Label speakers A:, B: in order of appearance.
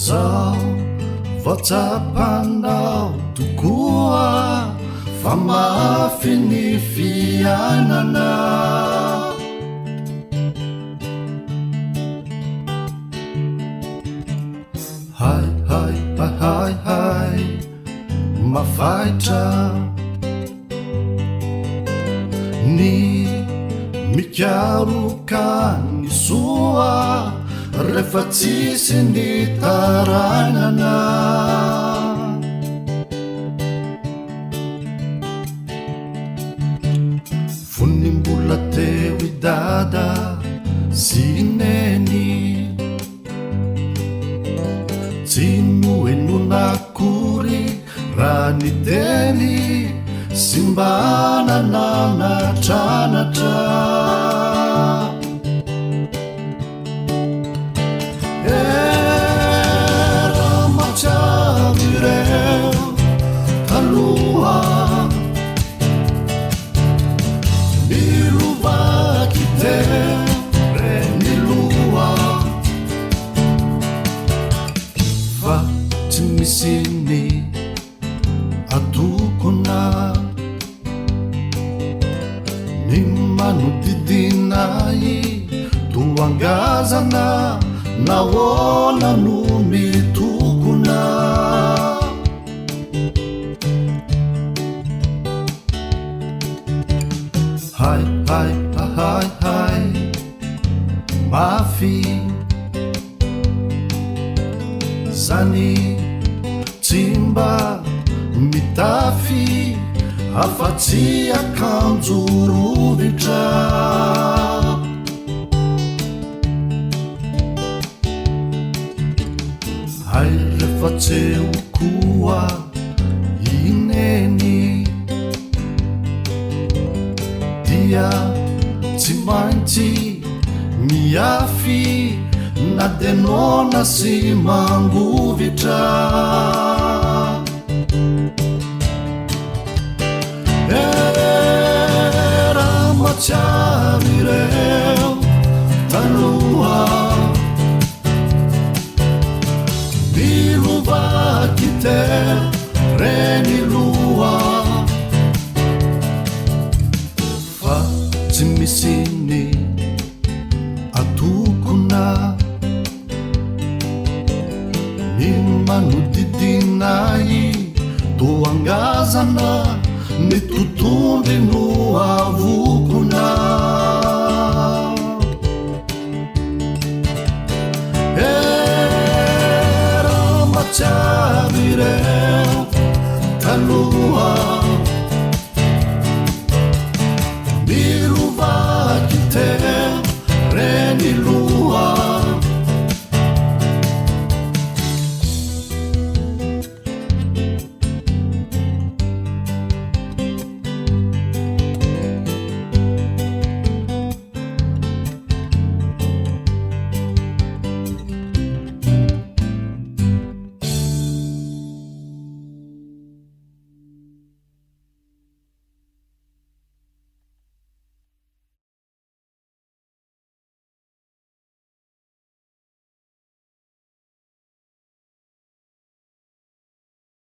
A: zao vatsapanao tokoa fa mafy ny fianana hai hai hai hai mafaitra ny mikaroka ny soa rehefa tsisy ny taranana vonimbola teo idada sy neny tsy noenonakory raha ny teny sy mba nananatranatra era matsiavy ireo taloha milovaky teo reny loha fa tsy misy ny atokona ny manodidinay toangazana nahoana no mitokona hai hai hai hai mafy zany tsy mba mitafy afa-tsy akanjo rovitra hai rehefa tseo koa ineny dia tsy maintsy miafy na denona sy mangovitra era matsiavy ireo taloha milovaky teo reny loha fa tsy misy ny atokona ny manodidinay toangazana ny totombry no avokona era matsiavy ireo